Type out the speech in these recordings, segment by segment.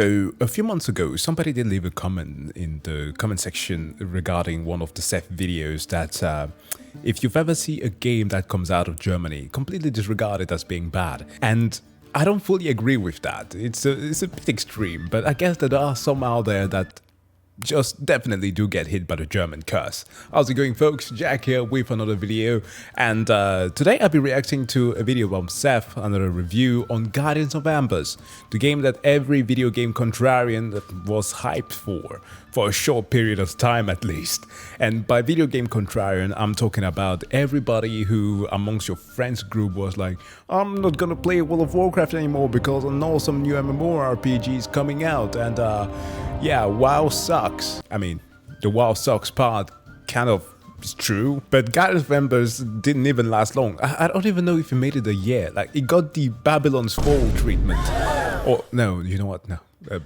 So a few months ago, somebody did leave a comment in the comment section regarding one of the Sseth videos that if you've ever seen a game that comes out of Germany, completely disregard it as being bad. And I don't fully agree with that. It's a bit extreme, but I guess that there are some out there that just definitely do get hit by the German curse. How's it going, folks? Jack here with another video, and today I'll be reacting to a video from Sseth, another review on Guardians of Ember, the game that every video game contrarian was hyped for a short period of time at least. And by video game contrarian, I'm talking about everybody who amongst your friends group was like, I'm not gonna play World of Warcraft anymore because I know some new MMORPG is coming out, and yeah, WoW sucks. I mean, the WoW sucks part kind of is true, but Guardians of Ember didn't even last long. I don't even know if it made it a year. Like, it got the Babylon's Fall treatment. Or, no, you know what? No.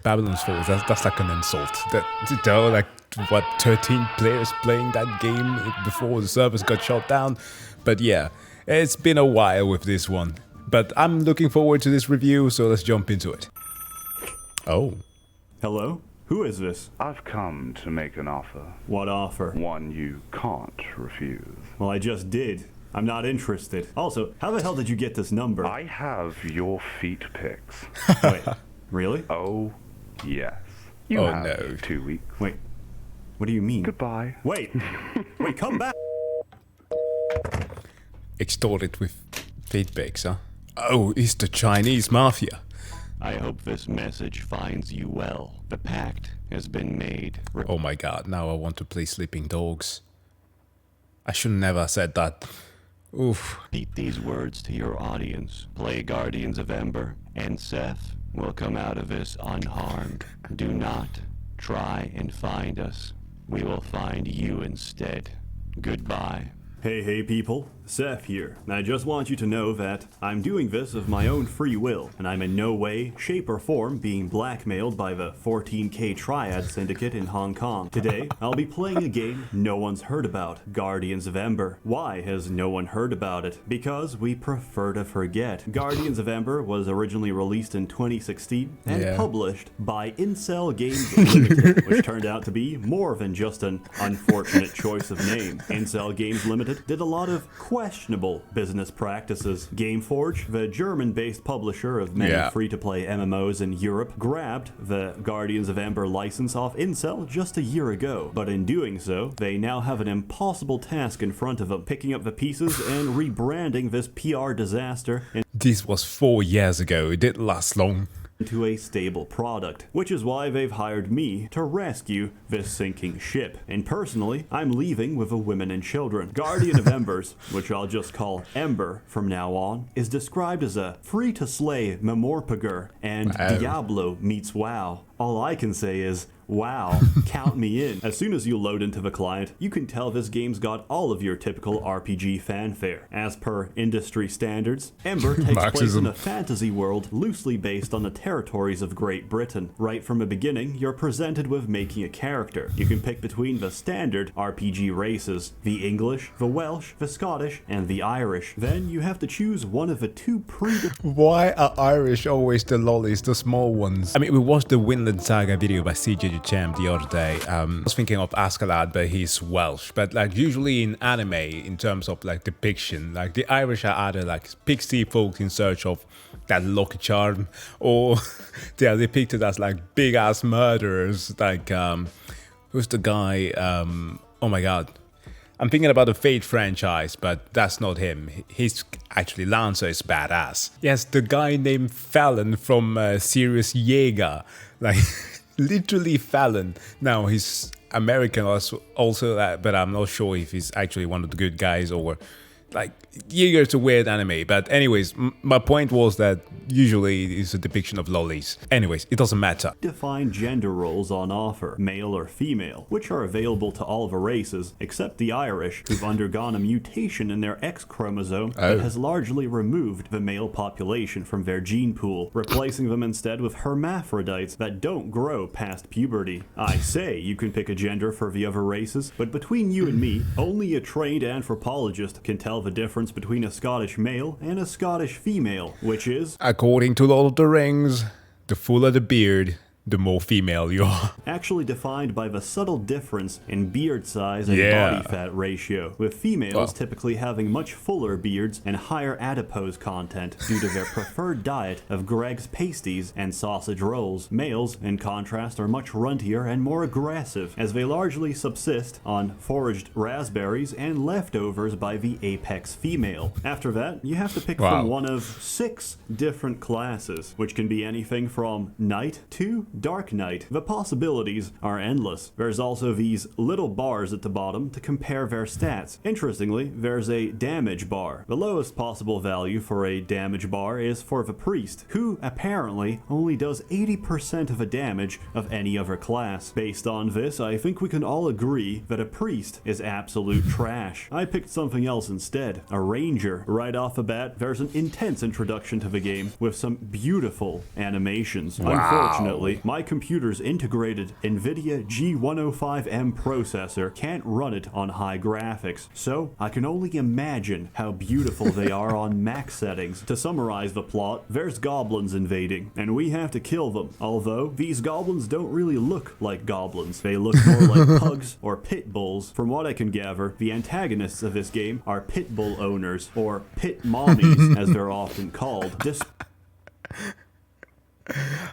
Babylon's Fall, that's like an insult. There were like, what, 13 players playing that game before the servers got shut down. But yeah, it's been a while with this one. But I'm looking forward to this review, so let's jump into it. Oh. Hello? Who is this? I've come to make an offer. What offer? One you can't refuse. Well, I just did. I'm not interested. Also, how the hell did you get this number? I have your feet pics. Wait, really? Oh, yes. You have no. 2 weeks. Wait, what do you mean? Goodbye. Wait, wait, come back! Extorted with feedbacks, huh? Oh, it's the Chinese mafia. I hope this message finds you well. The pact has been made. Oh my god, now I want to play Sleeping Dogs. I should never have said that. Oof. Repeat these words to your audience. Play Guardians of Ember, and Sseth will come out of this unharmed. Do not try and find us. We will find you instead. Goodbye. Hey people, Sseth here, and I just want you to know that I'm doing this of my own free will, and I'm in no way, shape, or form being blackmailed by the 14K Triad Syndicate in Hong Kong. Today, I'll be playing a game no one's heard about, Guardians of Ember. Why has no one heard about it? Because we prefer to forget. Guardians of Ember was originally released in 2016 and published by Incel Games Limited, which turned out to be more than just an unfortunate choice of name. Incel Games Limited did a lot of questionable business practices. Gameforge, the German-based publisher of many free-to-play MMOs in Europe, grabbed the Guardians of Ember license off Incel just a year ago. But in doing so, they now have an impossible task in front of them, picking up the pieces and rebranding this PR disaster This was 4 years ago, it didn't last long. into a stable product, which is why they've hired me to rescue this sinking ship. And personally, I'm leaving with the women and children. Guardian of Embers, which I'll just call Ember from now on, is described as a free-to-slay memorpager and Diablo meets WoW. All I can say is, wow, count me in. As soon as you load into the client, you can tell this game's got all of your typical RPG fanfare. As per industry standards, Ember takes place in a fantasy world loosely based on the territories of Great Britain. Right from the beginning, you're presented with making a character. You can pick between the standard RPG races, the English, the Welsh, the Scottish, and the Irish. Then you have to choose one of the two Why are Irish always the lollies, the small ones? I mean, we watched the Vinland Saga video by CJ Champ the other day. I was thinking of Askeladd, but he's Welsh. But like usually in anime, in terms of like depiction, like the Irish are either like pixie folks in search of that lucky charm, or they are depicted as like big ass murderers. Like who's the guy? Oh my god. I'm thinking about the Fate franchise, but that's not him. He's actually Lancer is badass. Yes, the guy named Fallon from Sirius Jaeger. Like, literally Fallon. Now, he's American also, but I'm not sure if he's actually one of the good guys or... Like, Jaeger's a weird anime, but anyways, my point was that usually it's a depiction of lollies. Anyways, it doesn't matter. Defined gender roles on offer, male or female, which are available to all the races, except the Irish, who've undergone a mutation in their X chromosome that has largely removed the male population from their gene pool, replacing them instead with hermaphrodites that don't grow past puberty. I say you can pick a gender for the other races, but between you and me, only a trained anthropologist can tell the difference between a Scottish male and a Scottish female, which is... According to Lord of the Rings, the fuller the beard, the more female you are. Actually defined by the subtle difference in beard size and Yeah. body fat ratio, with females typically having much fuller beards and higher adipose content due to their preferred diet of Greg's pasties and sausage rolls. Males, in contrast, are much runtier and more aggressive, as they largely subsist on foraged raspberries and leftovers by the apex female. After that, you have to pick from one of 6 different classes, which can be anything from knight to dark knight. The possibilities are endless. There's also these little bars at the bottom to compare their stats. Interestingly, there's a damage bar. The lowest possible value for a damage bar is for the priest, who apparently only does 80% of the damage of any other class. Based on this, I think we can all agree that a priest is absolute trash. I picked something else instead, a ranger. Right off the bat, there's an intense introduction to the game with some beautiful animations. Unfortunately, my computer's integrated NVIDIA G105M processor can't run it on high graphics, so I can only imagine how beautiful they are on max settings. To summarize the plot, there's goblins invading, and we have to kill them. Although, these goblins don't really look like goblins. They look more like pugs or pit bulls. From what I can gather, the antagonists of this game are pit bull owners, or pit mommies, as they're often called.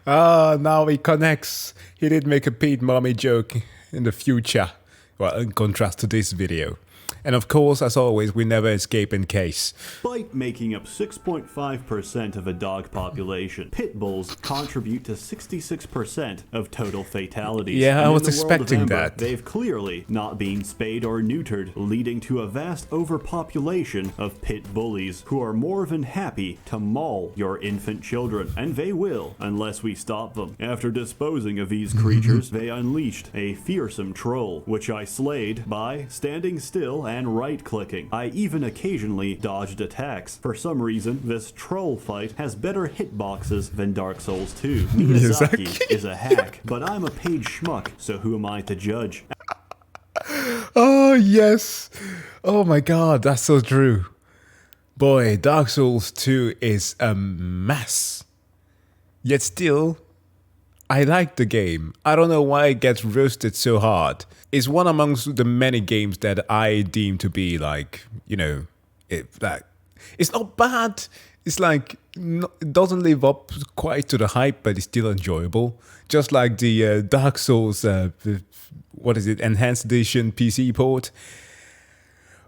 Now he connects. He did make a Pete Mommy joke in the future. Well, in contrast to this video. And of course, as always, we never escape in case. Despite making up 6.5% of a dog population, pit bulls contribute to 66% of total fatalities. Yeah, I And was in the world of expecting Ember, that. They've clearly not been spayed or neutered, leading to a vast overpopulation of pit bullies who are more than happy to maul your infant children. And they will, unless we stop them. After disposing of these creatures, they unleashed a fearsome troll, which I slayed by standing still and right-clicking. I even occasionally dodged attacks. For some reason, this troll fight has better hitboxes than Dark Souls 2. Miyazaki is a hack, but I'm a paid schmuck, so who am I to judge? Oh, yes. Oh my god, that's so true. Boy, Dark Souls 2 is a mess. Yet still, I like the game. I don't know why it gets roasted so hard. It's one amongst the many games that I deem to be like, you know, it's not bad. It's like, it doesn't live up quite to the hype, but it's still enjoyable. Just like the Dark Souls, what is it, Enhanced Edition PC port.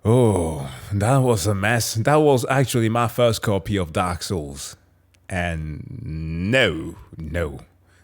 Oh, that was a mess. That was actually my first copy of Dark Souls. And no.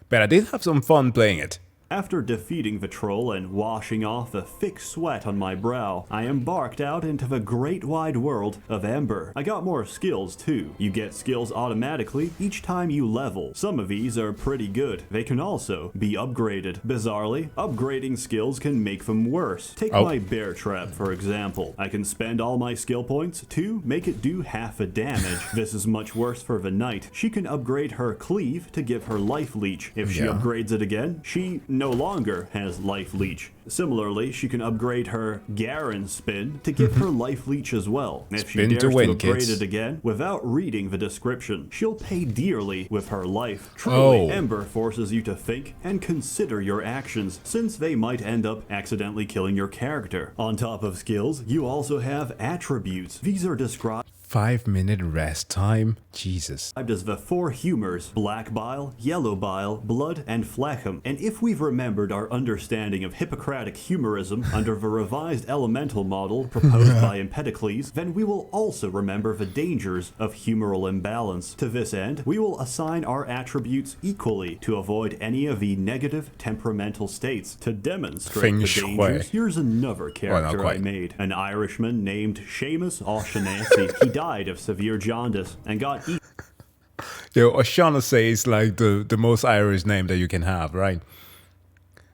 But I did have some fun playing it. After defeating the troll and washing off the thick sweat on my brow, I embarked out into the great wide world of Ember. I got more skills too. You get skills automatically each time you level. Some of these are pretty good. They can also be upgraded. Bizarrely, upgrading skills can make them worse. Take my bear trap for example. I can spend all my skill points to make it do half the damage. This is much worse for the knight. She can upgrade her cleave to give her life leech. If she upgrades it again, she no longer has life leech. Similarly, she can upgrade her Garen spin to give her life leech as well. If she dares to upgrade it again without reading the description, she'll pay dearly with her life. Truly, Ember forces you to think and consider your actions, since they might end up accidentally killing your character. On top of skills, you also have attributes. These are described 5-minute rest time? Jesus. As the 4 humors, black bile, yellow bile, blood, and phlegm. And if we've remembered our understanding of Hippocratic humorism under the revised elemental model proposed by Empedocles, then we will also remember the dangers of humoral imbalance. To this end, we will assign our attributes equally to avoid any of the negative temperamental states. To demonstrate the dangers, here's another character I made. An Irishman named Seamus O'Shaughnessy. He died of severe jaundice and got Yo, O'Shaughnessy is like the most Irish name that you can have, right?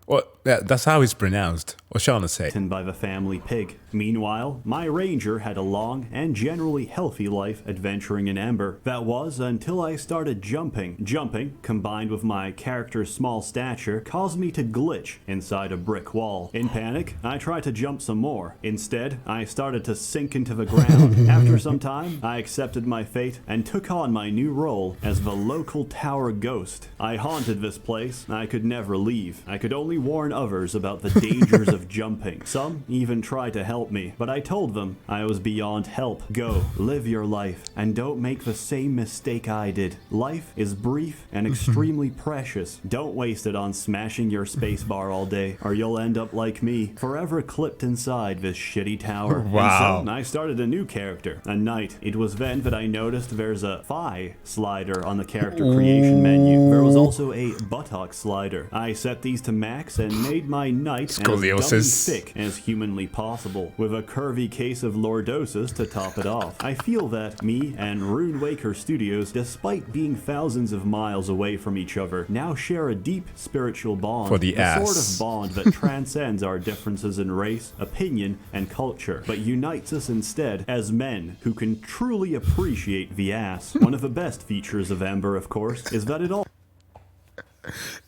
Well, yeah, that's how it's pronounced. What's Shauna say? By the family pig. Meanwhile, my ranger had a long and generally healthy life adventuring in Ember. That was until I started jumping. Jumping, combined with my character's small stature, caused me to glitch inside a brick wall. In panic, I tried to jump some more. Instead, I started to sink into the ground. After some time, I accepted my fate and took on my new role as the local tower ghost. I haunted this place. I could never leave. I could only warn others about the dangers of jumping. Some even tried to help me, but I told them I was beyond help. Go, live your life, and don't make the same mistake I did. Life is brief and extremely precious. Don't waste it on smashing your spacebar all day, or you'll end up like me, forever clipped inside this shitty tower. Wow. And so I started a new character, a knight. It was then that I noticed there's a thigh slider on the character creation menu. There was also a buttock slider. I set these to max and made my knight as dummy thick as humanly possible, with a curvy case of lordosis to top it off. I feel that me and Runewaker Studios, despite being thousands of miles away from each other, now share a deep spiritual bond. For the ass. Sort of bond that transcends our differences in race, opinion, and culture, but unites us instead as men who can truly appreciate the ass. One of the best features of Ember, of course, is that it all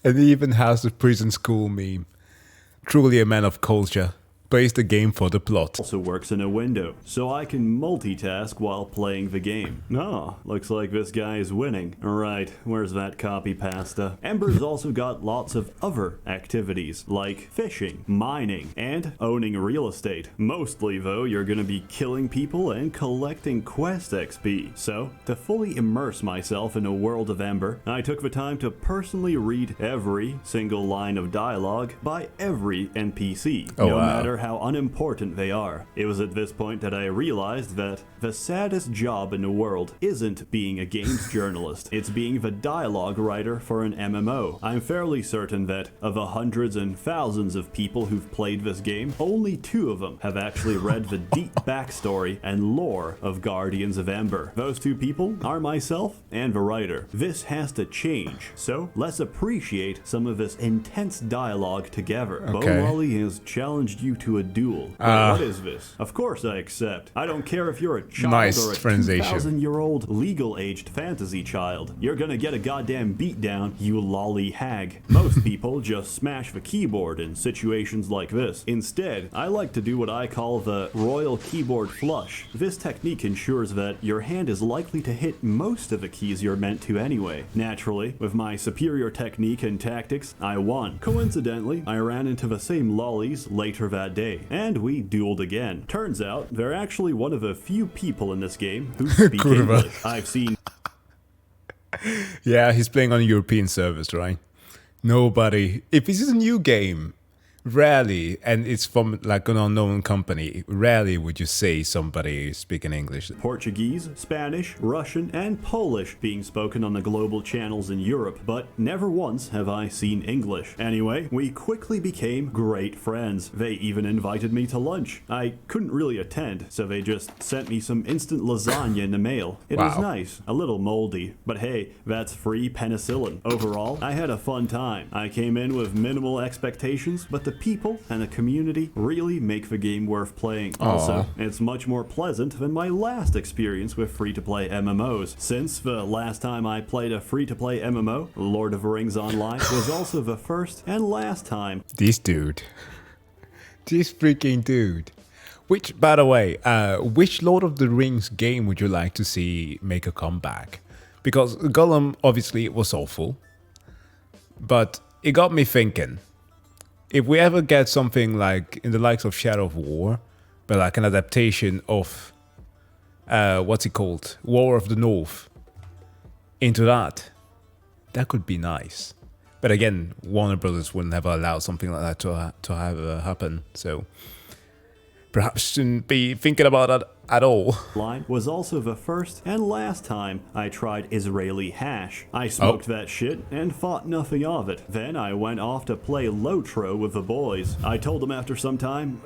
And he even has the prison school meme. Truly a man of culture. Plays the game for the plot. also works in a window, so I can multitask while playing the game. Oh, looks like this guy is winning. Right, where's that copy pasta? Ember's also got lots of other activities, like fishing, mining, and owning real estate. Mostly, though, you're gonna be killing people and collecting quest XP. So, to fully immerse myself in a world of Ember, I took the time to personally read every single line of dialogue by every NPC, no matter how unimportant they are. It was at this point that I realized that the saddest job in the world isn't being a games journalist, it's being the dialogue writer for an MMO. I'm fairly certain that of the hundreds and thousands of people who've played this game, only 2 of them have actually read the deep backstory and lore of Guardians of Ember. Those 2 people are myself and the writer. This has to change, so let's appreciate some of this intense dialogue together. Okay. Wally has challenged you to a duel. What is this? Of course I accept. I don't care if you're a child or a 2,000-year-old legal-aged fantasy child. You're gonna get a goddamn beatdown, you lolly hag. Most people just smash the keyboard in situations like this. Instead, I like to do what I call the royal keyboard flush. This technique ensures that your hand is likely to hit most of the keys you're meant to anyway. Naturally, with my superior technique and tactics, I won. Coincidentally, I ran into the same lollies later that day, and we dueled again. Turns out, they're actually one of the few people in this game who speak English. I've seen Yeah, he's playing on a European servers, right? Nobody. If this is a new game, rarely, and it's from like an unknown company, rarely would you say somebody speaking English. Portuguese, Spanish, Russian, and Polish being spoken on the global channels in Europe, but never once have I seen English. Anyway, we quickly became great friends. They even invited me to lunch. I couldn't really attend, so they just sent me some instant lasagna in the mail. It was nice, a little moldy, but hey, that's free penicillin. Overall, I had a fun time. I came in with minimal expectations, but the people and the community really make the game worth playing. Also, it's much more pleasant than my last experience with free-to-play MMOs. Since the last time I played a free-to-play MMO, Lord of the Rings Online, was also the first and last time. This dude. This freaking dude. Which, by the way, which Lord of the Rings game would you like to see make a comeback? Because Gollum, obviously, was awful. But it got me thinking. If we ever get something like in the likes of Shadow of War, but like an adaptation of, what's it called? War of the North, into that could be nice. But again, Warner Brothers would never allow something like that to have happen. So perhaps shouldn't be thinking about that at all. line was also the first and last time I tried Israeli hash. I smoked that shit and thought nothing of it. Then I went off to play Lotro with the boys. I told them after some time,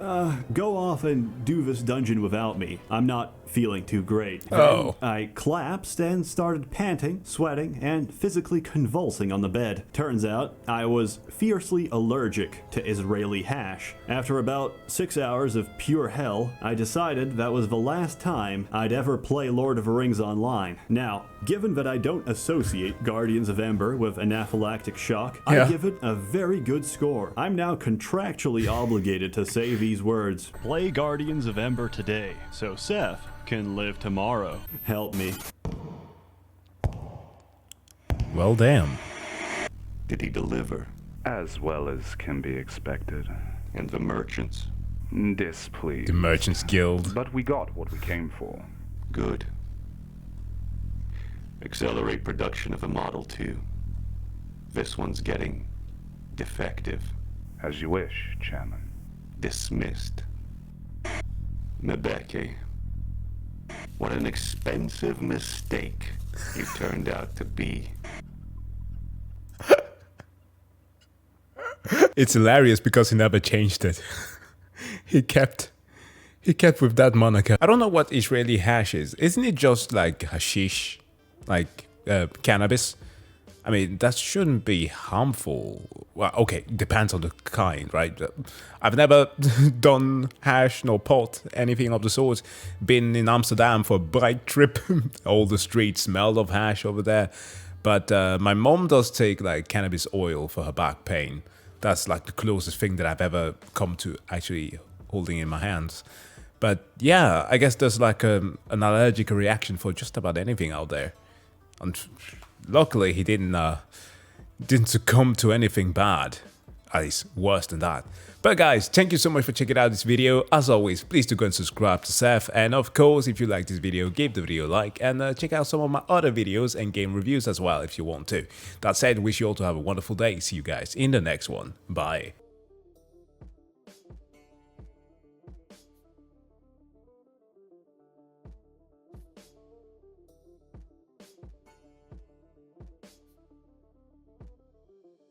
go off and do this dungeon without me. I'm not feeling too great. Then I collapsed and started panting, sweating, and physically convulsing on the bed. Turns out I was fiercely allergic to Israeli hash. After about 6 hours of pure hell, I decided that was the last time I'd ever play Lord of the Rings online. Now, given that I don't associate Guardians of Ember with anaphylactic shock, I give it a very good score. I'm now contractually obligated to say these words. Play Guardians of Ember today, so Seth can live tomorrow. Help me. Well, damn. Did he deliver? As well as can be expected. And the merchants? Displeased. The Merchants Guild. But we got what we came for. Good. Accelerate production of a Model 2. This one's getting defective. As you wish, Chairman. Dismissed. Mebeke. What an expensive mistake you turned out to be. It's hilarious because he never changed it. He kept with that moniker. I don't know what Israeli hash is. Isn't it just like hashish? Like cannabis? I mean, that shouldn't be harmful. Well, okay, depends on the kind, right? I've never done hash, nor pot, anything of the sort. Been in Amsterdam for a bike trip. All the streets smelled of hash over there. But my mom does take like cannabis oil for her back pain. That's like the closest thing that I've ever come to actually holding in my hands. But yeah, I guess there's like an allergic reaction for just about anything out there. And luckily, he didn't succumb to anything bad, at least worse than that. But guys, thank you so much for checking out this video. As always, please do go and subscribe to Seth. And of course, if you like this video, give the video a like and check out some of my other videos and game reviews as well if you want to. That said, wish you all to have a wonderful day. See you guys in the next one. Bye.